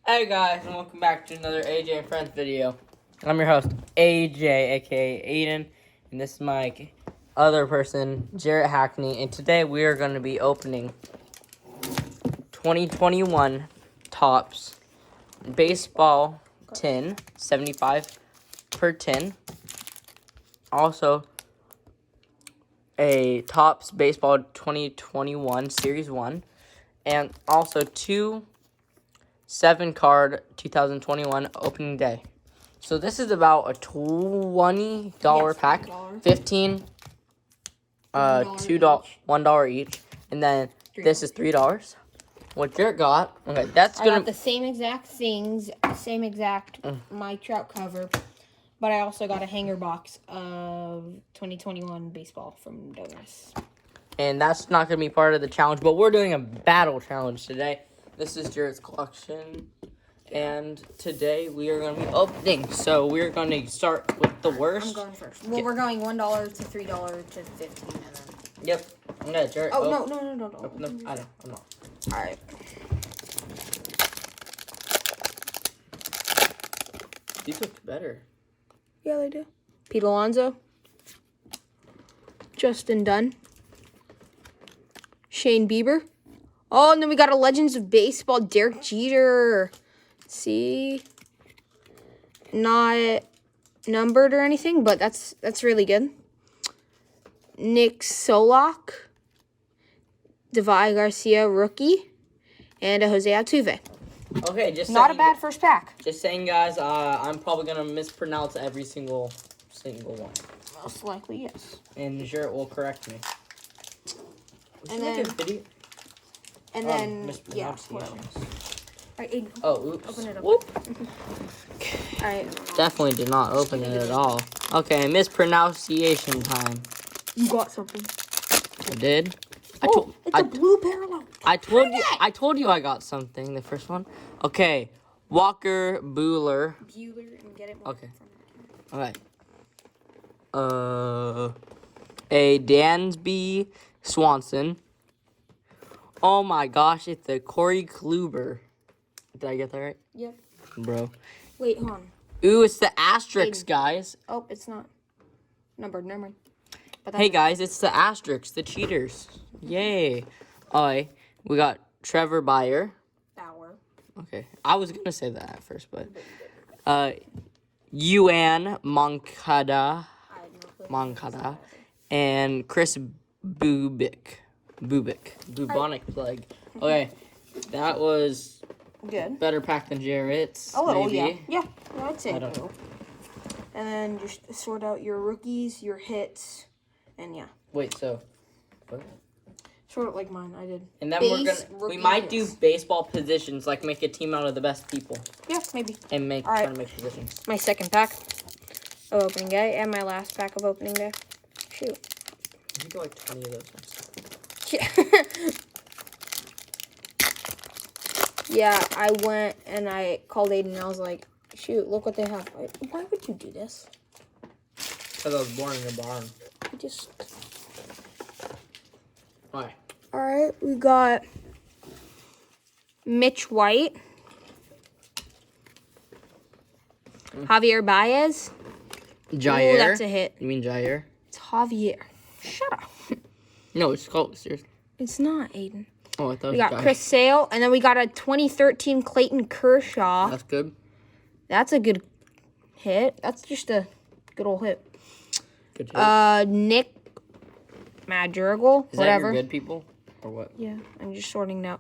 Hey guys, and welcome back to another AJ and Friends video. I'm your host, AJ, aka Aiden, and this is my other person, Jarrett Hackney, and today we are going to be opening 2021 Topps Baseball tin, 75 per tin. Also, a Topps Baseball 2021 Series 1, and also two 7-card 2021 opening day. So this is about a $20 pack. $15. 15 $1 each. And then this is $3. What Jarrett got, okay, that's I gonna got the same exact things, same exact Mike Trout cover, but I also got a hanger box of 2021 baseball from Donuts. and that's not gonna be part of the challenge, but we're doing a battle challenge today. This is Jarrett's collection. And today we are going to be opening. So we're going to start with the worst. I'm going first. Well, we're going $1 to $3 to 15 and then. Yep. Yeah, Jarrett. Oh, no. Open them. I know. I'm not. All right. These look better. Yeah, they do. Pete Alonso. Justin Dunn. Shane Bieber. Oh, and then we got a Legends of Baseball, Derek Jeter. See, not numbered or anything, but that's really good. Nick Solak, Davai Garcia rookie, and a Jose Altuve. Okay, just Not a saying, bad first pack. Just saying, guys. I'm probably gonna mispronounce every single one. Most likely, yes. And Jarrett will correct me. And then, yeah, whatever. mispronunciations. All right, Aiden, Oh, oops. open it up. Whoop. All right. Definitely did not open it at all. Okay, mispronunciation time. You got something. I did. Oh, it's a blue parallel. I told you I got something. The first one. Okay, Walker Buehler. Bueller and get it. Okay. All right. A Dansby Swanson. Oh my gosh, it's a Corey Kluber. Did I get that right? Yep. Bro. Wait, hold on. Ooh, it's the Asterix, guys. Oh, it's not numbered. Never mind. But Hey guys, it's the Asterix, the cheaters. Yay. Alright, we got Trevor Bauer. Okay, I was gonna say that at first, but Yuan Moncada, and Chris Bubonic Plague. Okay, that was good. better pack than Jarrett's. A little, maybe. yeah. I'd say I a don't little. And then just sort out your rookies, your hits, and yeah. Wait, so what? Sort of like mine, I did. And then we Rookie might hits. do baseball positions, like make a team out of the best people Yeah, maybe. and All right. try to make positions. My second pack of opening day and my last pack of opening day. Shoot. You get like 20 of those ones. Yeah. Yeah, I went and I called Aiden and I was like, shoot, look what they have. Why would you do this? Because I was born in a barn. I just... Alright. Alright, we got Mitch White. Javier Baez. Jair. Ooh, that's a hit. You mean Jair? It's Javier. Shut up. No, it's called, seriously. It's not, Aiden. Oh, I thought We it was got Jair. Chris Sale, and then we got a 2013 Clayton Kershaw. That's good. That's a good hit. That's just a good old hit. Good job. Nick Madrigal, Is whatever. that your good people? Or what? Yeah, I'm just sorting now.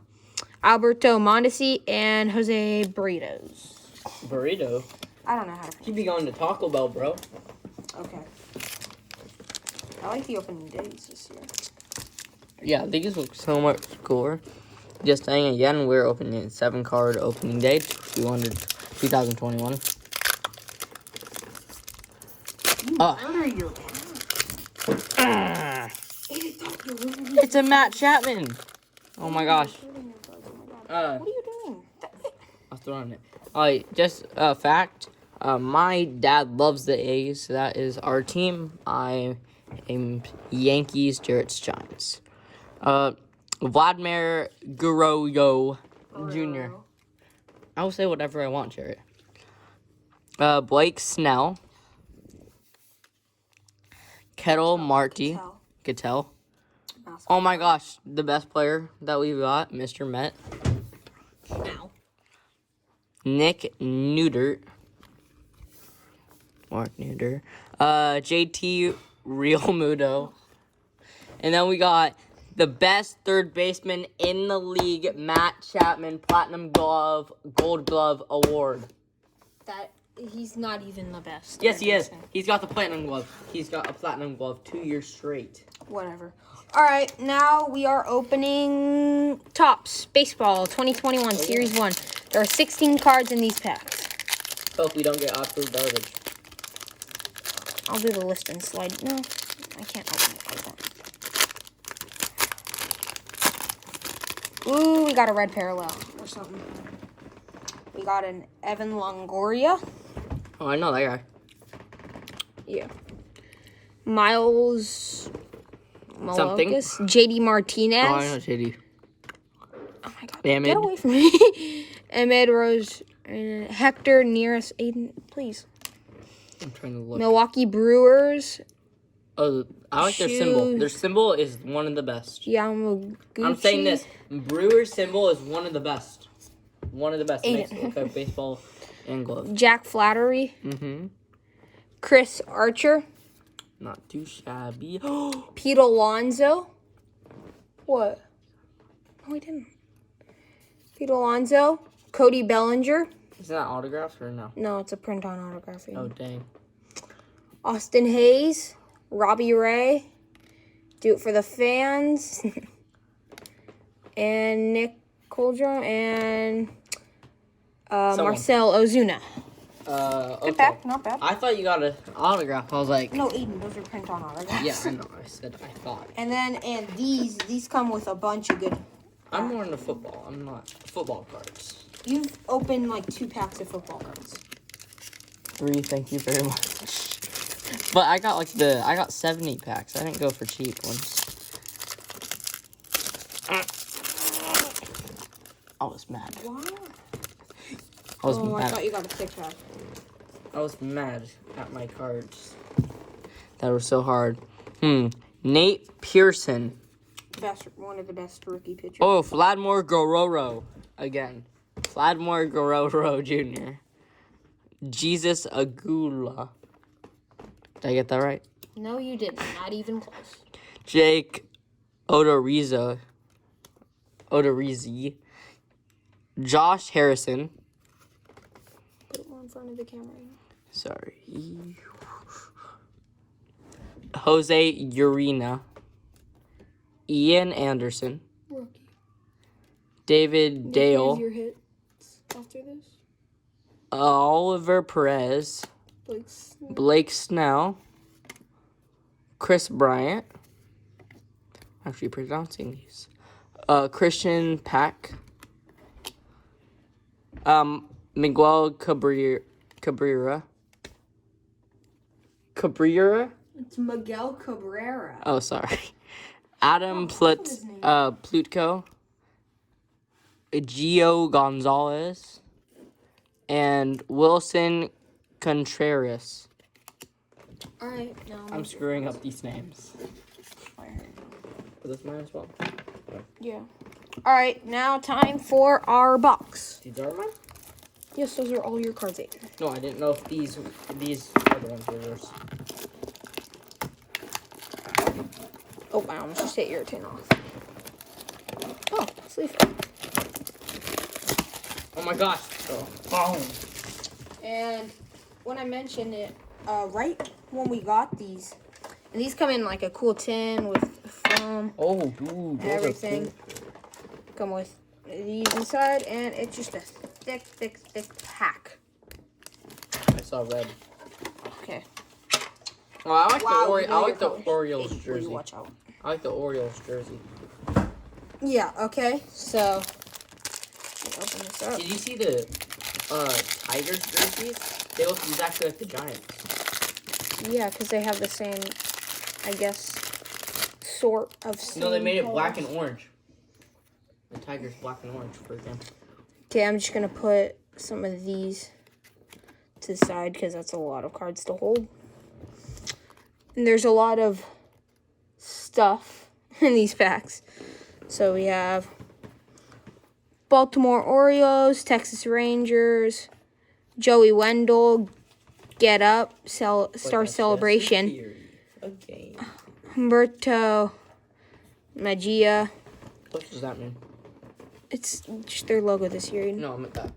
Alberto Mondesi and Jose Burritos. Burrito? I don't know how to. You be going to Taco Bell, bro. Okay. I like the opening days this year. Yeah, these look so much cooler. Just saying again, we're opening a 7-card opening day, 2021. It's a Matt Chapman. Oh my gosh. What are you doing? I'll throw on it. Alright, just a fact. My dad loves the A's, so that is our team. I am Yankees, Jarrett's Giants. Vladimir Guerrero Jr. I will say whatever I want, Jarrett. Blake Snell. Kettle Marty. Cattell. Oh my gosh, the best player that we've got, Mr. Met. Now. Nick Neutert. Mark Neuter. JT Real Muto. And then we got the best third baseman in the league, Matt Chapman, Platinum Glove, Gold Glove Award. That he's not even the best. Yes, he is. He's got the Platinum Glove. He's got a Platinum Glove 2 years straight. Whatever. All right, now we are opening Topps Baseball 2021 Series 1. There are 16 cards in these packs. Hope we don't get absolute garbage. I'll do the list and slide. No, I can't open it like that. Ooh, we got a red parallel or something. We got an Evan Longoria. Oh, I know that guy. Yeah. Miles Something. Malokas. JD Martinez. Oh, I know JD. Oh my god. Ahmed. Get away from me. Ahmed Rose. And Hector Nearest Aiden, please. I'm trying to look. Milwaukee Brewers. Oh, I like their symbol. Shoes. Their symbol is one of the best. Yamaguchi. I'm saying this. Brewers symbol is one of the best. One of the best. Ain't Makes it look like baseball and glove. Jack Flattery. Mm-hmm. Chris Archer. Not too shabby. Pete Alonso. What? No, I didn't. Pete Alonso. Cody Bellinger. Is that autographed or no? No, it's a print on autography. Oh, dang. Austin Hayes. Robbie Ray. Do it for the fans. And Nick Coldrum and Marcel Ozuna. Okay. Good pack, not bad. I thought you got an autograph. I was like, No, Aiden, those are print on autographs. yeah, I know. I said I thought. And these come with a bunch of good. I'm more into football. I'm not football cards. You've opened like 2 packs of football cards. 3, thank you very much. But I got 70 packs. I didn't go for cheap ones. I was mad. Wow. I was I mad. thought you got a 6 pack. I was mad at my cards that were so hard. Nate Pearson. One of the best rookie pitchers. Oh, Vladimir Guerrero again. Vladimir Guerrero Jr. Jesus Agula. Did I get that right? No, you didn't. Not even close. Jake Odorizzi. Josh Harrison. Put it more in front of the camera. Sorry. Jose Urena. Ian Anderson. Rookie. David Dale. Your hits after this. Oliver Perez. Blake Snell. Chris Bryant. Actually pronouncing these. Christian Pack. Miguel Cabrera. It's Miguel Cabrera. Oh, sorry. Adam Plutko. Gio Gonzalez. And Wilson Contreras. All right, now I'm screwing up these names. This mine as well. Yeah. All right, now time for our box. These are mine? Yes, those are all your cards, Aiden. No, I didn't know if these are the ones were yours. Oh, I almost just hit your tin off. Oh, sleeve. Oh my gosh. Oh. And when I mentioned it, right when we got these, and these come in like a cool tin with foam. Oh, dude. Everything. Come with these inside, and it's just a thick pack. I saw red. Okay. Oh, I like Wow, the Orioles Aiden, jersey. watch out. I like the Orioles jersey. Yeah, okay, so open this up. Did you see the Tigers jerseys? They look exactly like the Giants. Yeah, because they have the same, I guess, sort of same No, they made it colors. black and orange. The Tigers black and orange, for example. Okay, I'm just going to put some of these to the side because that's a lot of cards to hold. And there's a lot of stuff in these packs. So we have Baltimore Orioles, Texas Rangers, Joey Wendell, Get Up, Star Celebration, Okay. Humberto Magia. What does that mean? It's just their logo this year. No, I meant that.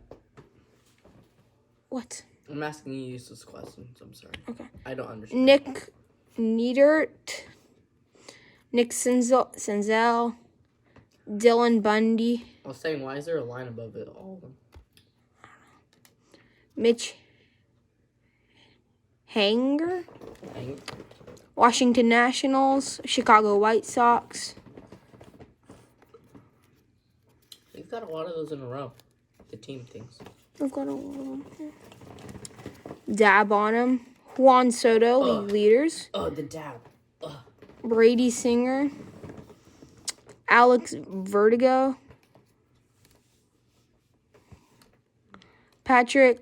What? I'm asking you useless questions. I'm sorry. Okay. I don't understand. Nick Neidert, Nick Senzel, Dylan Bundy, I was saying, why is there a line above it? All of them. Mitch Hanger, Washington Nationals, Chicago White Sox. You've got a lot of those in a row. The team things. I've got a lot of them here. Dab on him. Juan Soto, league leaders. Oh, the dab. Ugh. Brady Singer. Alex Vertigo. Patrick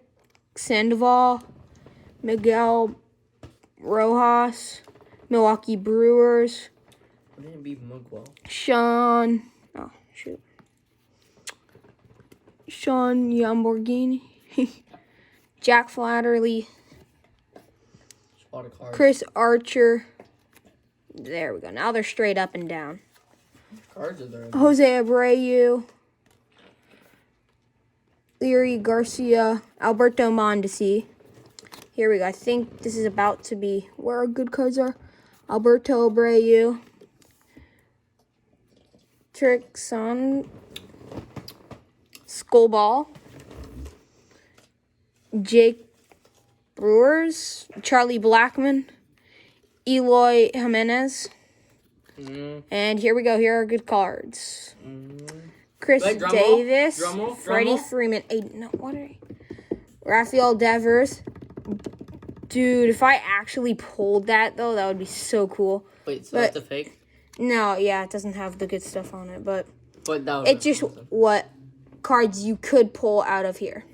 Sandoval. Miguel Rojas. Milwaukee Brewers. Wouldn't it be Mugwell? Sean Lamborghini. Jack Flatterly. Spot of cards. Chris Archer. There we go. Now they're straight up and down. Cards are there. Jose Abreu. Leary Garcia. Alberto Mondesi. Here we go. I think this is about to be where our good cards are. Alberto Abreu. Trixon. Skullball. Jake Brewers. Charlie Blackmon. Eloy Jimenez. And here we go. Here are good cards. Chris Davis. Freddie Freeman. Rafael Devers. Dude, if I actually pulled that, though, that would be so cool. Wait, so that's a fake? No, yeah, it doesn't have the good stuff on it, but that it's just what cards you could pull out of here.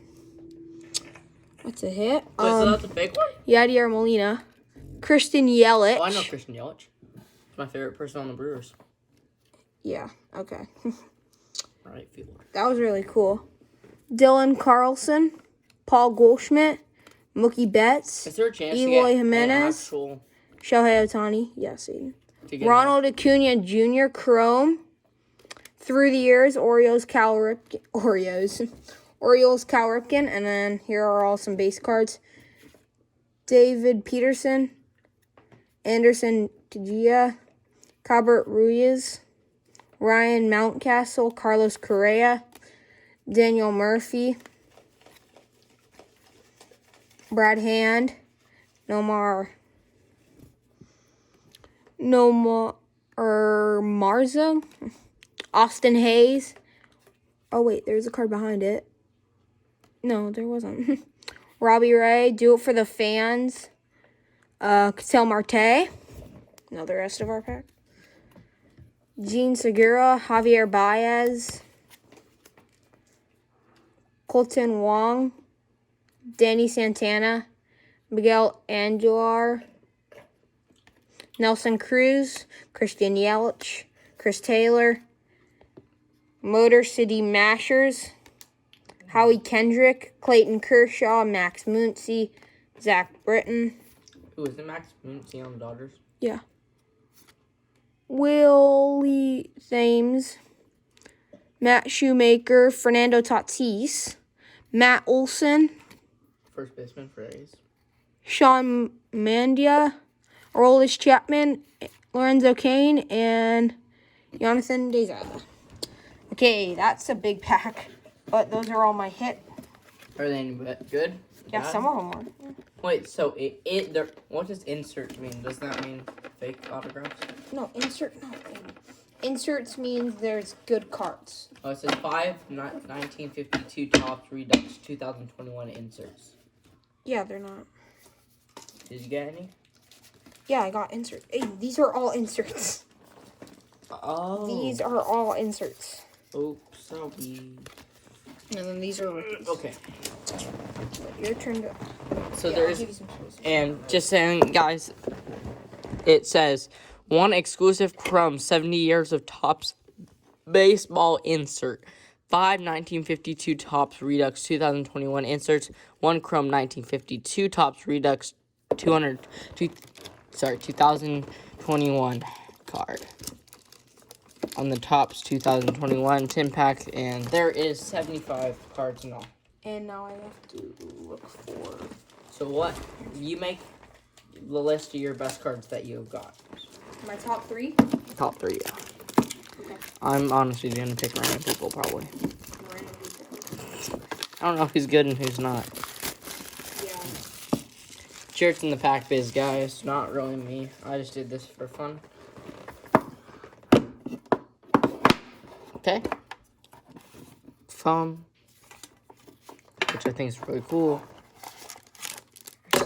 What's a hit? Wait, so that's a fake one? Yadier Molina. Christian Yelich. Oh, I know Christian Yelich. He's my favorite person on the Brewers. Yeah, okay. Right fielder. That was really cool. Dylan Carlson. Paul Goldschmidt. Mookie Betts. Is there a chance Eloy to get Jimenez. an Shohei Ohtani. Yes, Aiden. actual... Ronald Acuna Jr. Chrome. Through the years, Orioles Cal Ripken. And then here are all some base cards. David Peterson. Anderson Tejeda. Cabert Ruiz. Ryan Mountcastle. Carlos Correa. Daniel Murphy. Brad Hand. Nomar Marza. Austin Hayes. Oh, wait, there's a card behind it. No, there wasn't. Robbie Ray. Do it for the fans. Ketel Marte. Now the rest of our pack. Gene Segura. Javier Baez. Colton Wong. Danny Santana. Miguel Andujar. Nelson Cruz. Christian Yelich. Chris Taylor. Motor City Mashers. Howie Kendrick. Clayton Kershaw. Max Muncy. Zach Britton. Who is it, Max Muncy on the Dodgers? Yeah. Willie Thames. Matt Shoemaker. Fernando Tatis. Matt Olson. First baseman for A's. Sean Mandia. Aroldis Chapman. Lorenzo Cain. And Jonathan Deza. Okay, that's a big pack. But those are all my hit. Are they any good? Yeah, some of them are. Wait, so what does insert mean? Does that mean fake autographs? No, inserts means there's good cards. Oh, it says 1952 Topps Redux 2021 inserts. Yeah, they're not. Did you get any? Yeah, I got inserts. Hey, these are all inserts. Oh. These are all inserts. Oops, sorry. And then these are rookies. Okay. Your turn to. So Yeah, there's, I'll give you some space. and just saying, guys, it says one exclusive Chrome 70 years of Topps baseball insert. 5 1952 Topps Redux 2021 inserts. 1 Chrome 1952 Topps Redux 2021 card. On the Topps 2021 10 pack, and there is 75 cards in all. And now I have to look for. So what, you make the list of your best cards that you've got. My top 3? Top 3, yeah. Okay. I'm honestly gonna pick random people probably. Random people. I don't know who's good and who's not. Yeah. Shirts in the pack biz, guys. Not really me. I just did this for fun. Okay. Phone. Which I think is really cool. You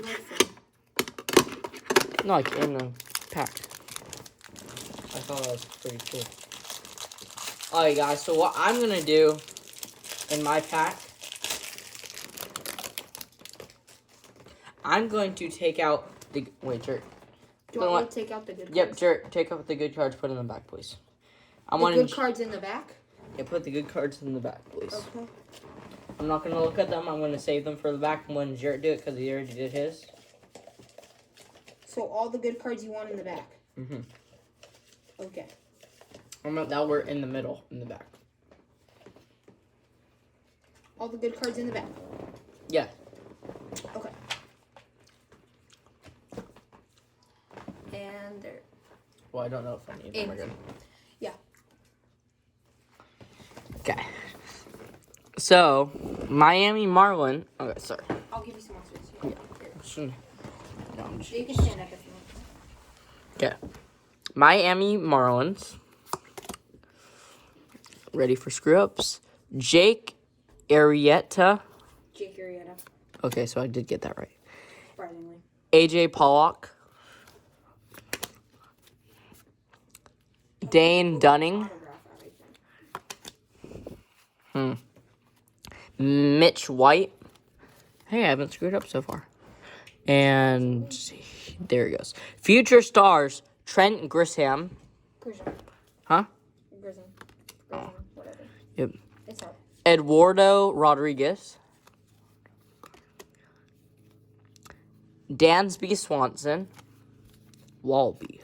like them? No, like in the pack. I thought that was pretty cool. Alright, guys. So what I'm gonna do in my pack, I'm going to take out the Jert. Do you want me to take out the good cards? Yep, Jert. Take out the good cards. Put in the back, please. I The want good cards in the back? Yeah, put the good cards in the back, please. Okay. I'm not gonna look at them. I'm gonna save them for the back when Jert do it because he already did his. So all the good cards you want in the back? Mm-hmm. Okay. That we're in the middle, in the back. All the good cards in the back? Yeah. Okay. And there. Well, I don't know if I need them again. Yeah. Okay. So, Miami Marlin. Okay, sorry. I'll give you some more space. Yeah. No, I'm just. You can stand up if you want. Okay. Miami Marlins. Ready for screw ups. Jake Arrieta. Jake Arrieta. Okay, so I did get that right. Surprisingly. AJ Pollock. Dane Dunning. Mitch White. Hey, I haven't screwed up so far. And there he goes. Future stars, Trent Grisham. Grisham. Huh? Grisham. Grisham. Whatever. Yep. It's hard. Eduardo Rodriguez. Dansby Swanson. Wallaby.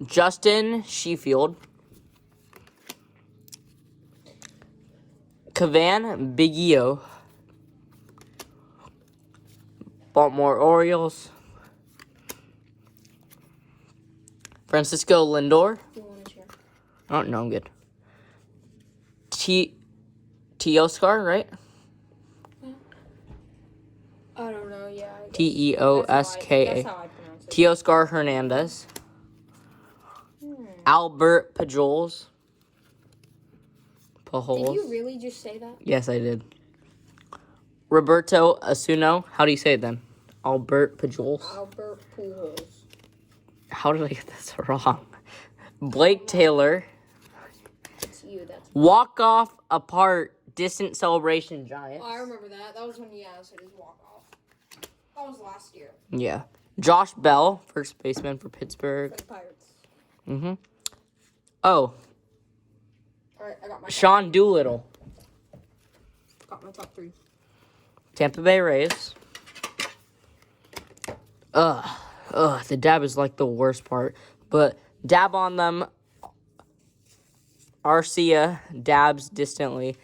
Justin Sheffield. Cavan Biggio. Baltimore Orioles. Francisco Lindor. Do you want a chair? Oh, no, I'm good. Teoscar, right? I don't know, yeah. Teoska. That's how I pronounce it. Teoscar Hernandez. Albert Pujols. Did you really just say that? Yes, I did. Roberto Asuno. How do you say it then? Albert Pujols. Albert Pujols. How did I get this wrong? Blake Taylor. It's you, that's Walk off apart. Distant celebration Giants. Oh, I remember that. That was when, yeah, I said his walk-off. That was last year. Yeah. Josh Bell, first baseman for Pittsburgh. For the Pirates. Mm-hmm. Oh, All right, I got my Sean Doolittle. top 3. Tampa Bay Rays. The dab is like the worst part. But dab on them. Arcia dabs distantly.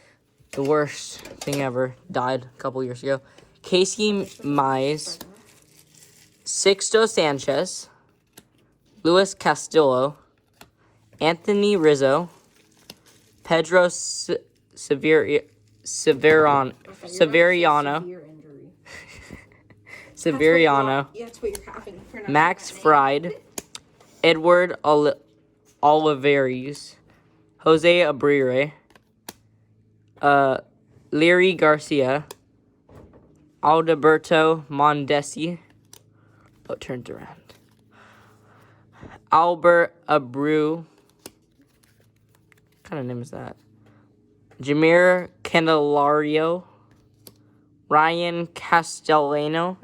The worst thing ever. Died a couple years ago. Casey Mize. Sixto Sanchez. Luis Castillo. Anthony Rizzo. Pedro Severiano. Severiano. Yeah, that's what you're having. Max Fried. Edward Olivares. Jose Abrire. Leary Garcia. Alberto Mondesi. Oh, it turns around. Albert Abreu. What kind of name is that? Jameer Candelario, Ryan Castellano,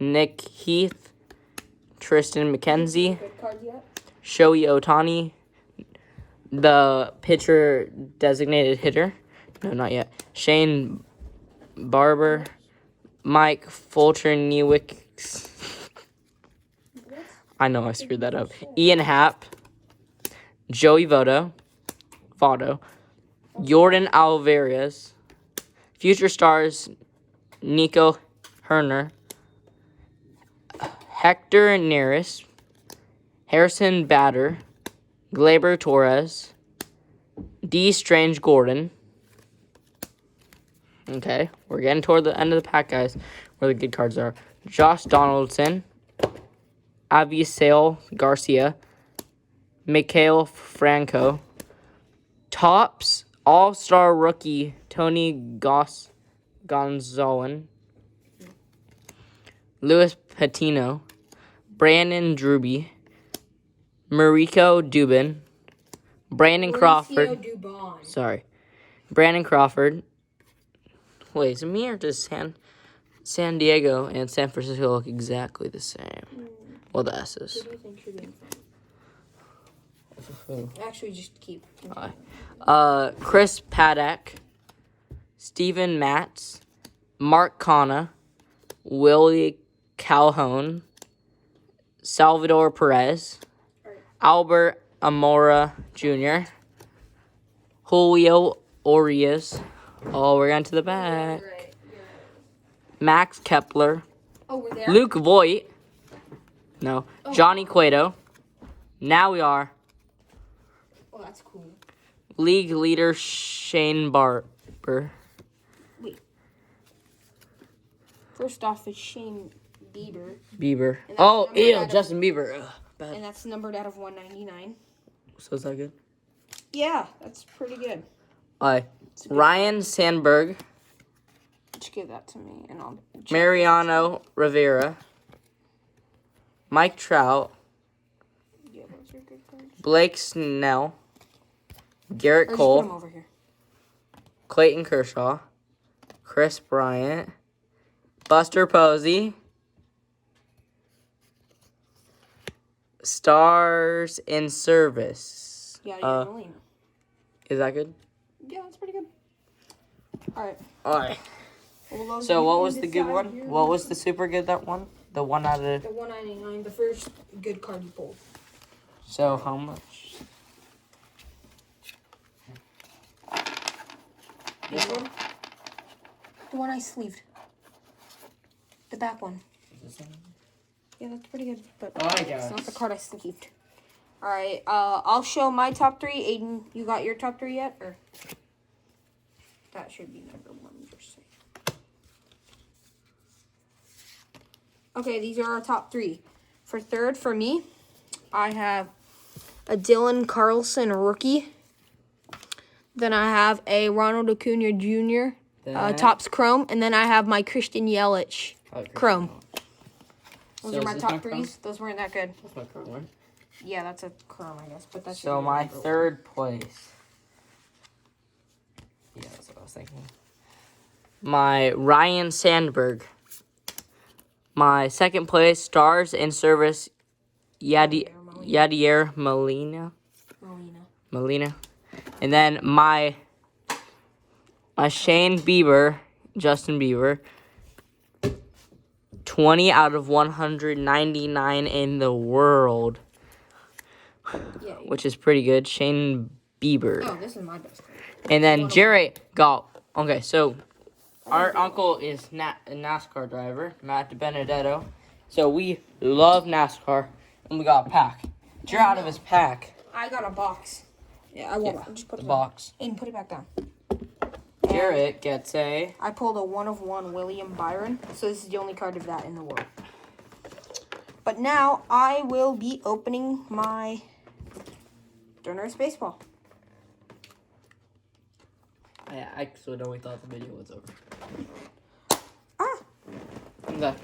Nick Heath, Tristan McKenzie, Good cards yet? Shohei Ohtani, the pitcher designated hitter. No, not yet. Shane Barber, Mike Fulcher-Newicks. I know I screwed that up. Ian Happ, Joey Votto, Jordan Alvarez, future stars Nico Herner, Hector Neris, Harrison Bader, Gleyber Torres, D. Strange Gordon. Okay, we're getting toward the end of the pack, guys, where the good cards are. Josh Donaldson, Avisail Garcia, Mikhail Franco, Topps All-Star Rookie Tony Gonzalez, Luis Patino, Brandon Druby, Mariko Dubin, Brandon Crawford. Sorry. Brandon Crawford. Wait, is it me or does San Diego and San Francisco look exactly the same? Well, the S's. Who do you think should be in front? Actually, just keep. Chris Paddock, Steven Matz, Mark Canha, Willie Calhoun, Salvador Perez, Albert Amora Jr., Julio Urias. Oh, we're going to the back. Right. Max Kepler, Oh, we're there? Luke Voigt. No. Johnny Cueto. Now we are. Oh, that's cool. League leader Shane Barber. Wait. First off, it's Shane Bieber. Bieber. And that's Oh, numbered ew, out of- Justin Bieber. Ugh, bad. And that's numbered out of 199. So is that good? Yeah, that's pretty good. Ryan Sandberg, Just give that to me, and I'll check. Mariano Rivera, Mike Trout, Yeah, those are good cards. Blake Snell, Garrett Or just put them Cole, over here. Clayton Kershaw, Chris Bryant, Buster Posey, Stars in Service. Yeah, Molina. Is that good? Yeah, that's pretty good. Alright. Alright. Well, So what you was the good decide one? here. What was the super good that one? The one out of... The 199, the first good card you pulled. So how much? This one? The one I sleeved. The back one. Yeah, that's pretty good, but Oh, I it's guess. not the card I sleeved. Alright, I'll show my top three. Aiden, you got your top three yet? Or that should be number one. Just okay, these are our top three. For third, for me, I have a Dylan Carlson rookie. Then I have a Ronald Acuna Jr. Topps Chrome. And then I have my Christian Yelich Chrome. Those So are is my this top my Chrome? threes. Those weren't that good. That's my current one. Yeah, that's a Chrome, I guess. But that's So my third place. Yeah, that's what I was thinking. My Ryan Sandberg. My second place, Stars in Service, Yadier Molina. And then my Shane Bieber, Justin Bieber. 20 out of 199 in the world. Yeah, Which is pretty good. Shane Bieber. oh, this is my best card. And then Jarrett got... Okay, so our uncle is a NASCAR driver, Matt Benedetto. So we love NASCAR, and we got a pack. Jarrett out of his pack. I got a box. Yeah, I won't. Just put The it box. and put it back down. Jarrett gets a... I pulled a 1/1 William Byron, so this is the only card of that in the world. But now I will be opening my Donruss baseball. I actually know we thought the video was over. Ah, Okay.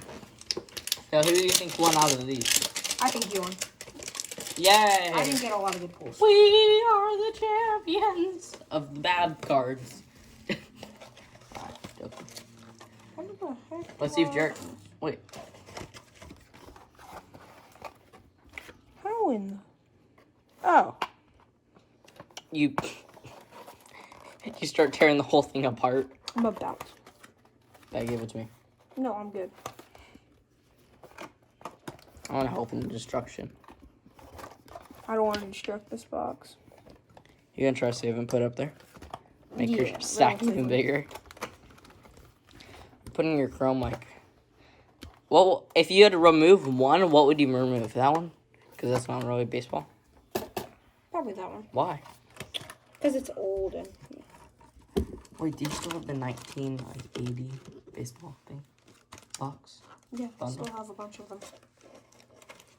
Now, who do you think won out of these? I think you won. Yay! I didn't get a lot of good pulls. We are the champions of the bad cards. Let's see if Jared. Wait. How in the... Oh. You start tearing the whole thing apart. I'm about. That give it to me. No, I'm good. I want to open the destruction. I don't want to destruct this box. You gonna try to save and put up there? Make Yeah, your stack even relatively. bigger. Put in your chrome like. Well, if you had to remove one, what would you remove? That one? Because that's not really baseball. Probably that one. Why? Because it's old and... Wait, do you still have the 1980 baseball thing? Box? Yeah, I Bundle. still have a bunch of them.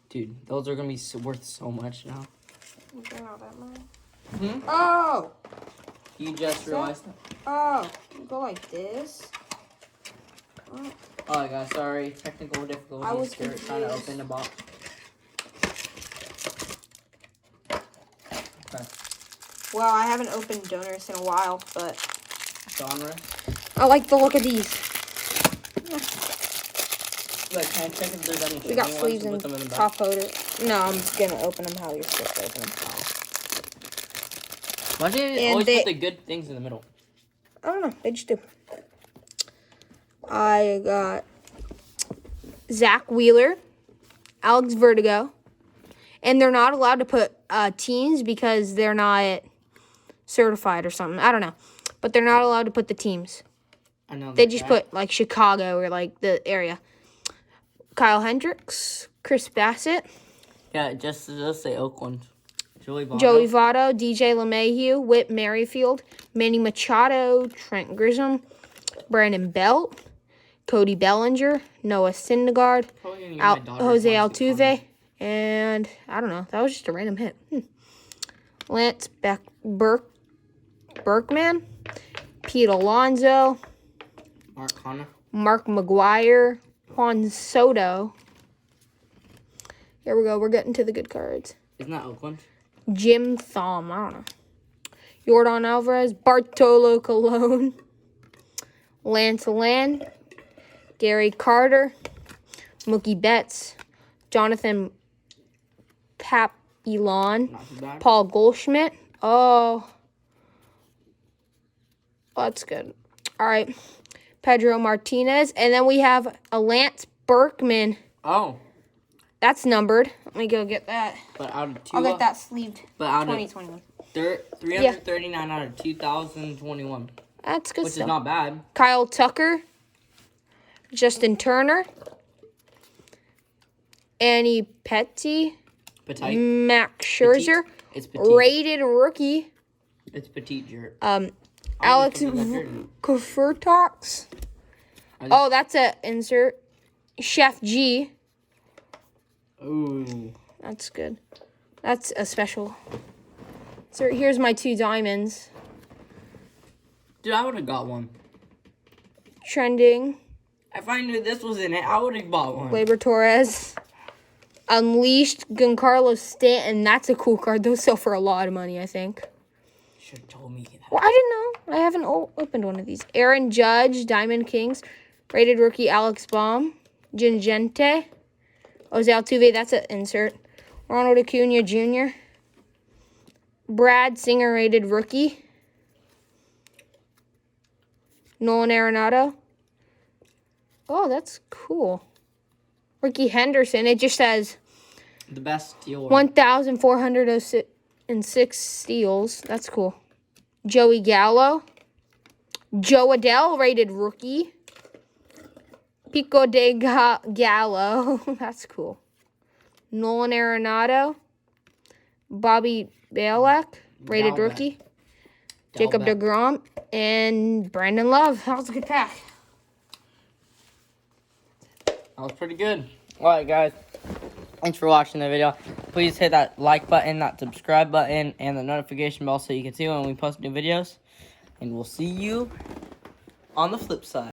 Dude, those are gonna be worth so much now. They're not that much. Hmm? Oh! You just realized that? Oh! You go like this. Oh. Oh, guys, sorry. Technical difficulties. I was Trying to confused. open the box. Okay. Well, I haven't opened donors in a while, but... Genre. I like the look of these. Like, can I check if there's any We got shipping ones sleeves and and put them in the back? top coater. No, I'm just gonna open them how you're supposed to open them. Why do you And always they- put the good things in the middle? I don't know. They just do. I got Zach Wheeler, Alex Vertigo, and they're not allowed to put teams because they're not certified or something. I don't know, but they're not allowed to put the teams. I know. They just put like Chicago or like the area. Kyle Hendricks, Chris Bassett, Yeah, just say Oakland. Joey Votto. Joey Votto, DJ LeMahieu, Whit Merrifield, Manny Machado, Trent Grisham, Brandon Belt, Cody Bellinger, Noah Syndergaard, Probably gonna give my daughter Jose fantasy Altuve, and I don't know. That was just a random hit. Lance Berkman, Pete Alonso, Mark Connor. Mark McGuire, Juan Soto. Here we go. We're getting to the good cards. Isn't that Oakland? Jim Thom. I don't know. Jordan Alvarez, Bartolo Colon, Lance Lynn, Gary Carter, Mookie Betts, Jonathan Papelon, Not too bad. Paul Goldschmidt. Oh, that's good. All right. Pedro Martinez. And then we have a Lance Berkman. Oh, That's numbered. Let me go get that. but out of two. I'll get that sleeved. But out of 2021. 339 out of 2021, That's good which stuff. is not bad. Kyle Tucker, Justin Turner, Annie Petty, Petite. Max Scherzer, It's petite. rated rookie, It's petite, Jared. Alex Kufurtox. Oh, that's a insert. Chef G. Ooh. That's good. That's a special. So here's my 2 diamonds. Dude, I would have got one. Trending. If I knew this was in it, I would have bought one. Gleyber Torres. Unleashed Giancarlo Stanton. That's a cool card. Those sell for a lot of money, I think. Should have told me that. Well, I didn't know. I haven't opened one of these. Aaron Judge, Diamond Kings. Rated rookie Alex Baum. Gingente. Jose Altuve, that's an insert. Ronald Acuna Jr. Brad Singer, rated rookie. Nolan Arenado. Oh, that's cool. Ricky Henderson. It just says The best deal. 1,406 steals. That's cool. Joey Gallo. Joe Adele, rated rookie. Pico de Gallo. That's cool. Nolan Arenado. Bobby Balak, rated Dalbec. rookie. Jacob Dalbec. DeGrom. And Brandon Love. That was a good pack. That was pretty good. Alright, guys. Thanks for watching the video. Please hit that like button, that subscribe button, and the notification bell so you can see when we post new videos. And we'll see you on the flip side.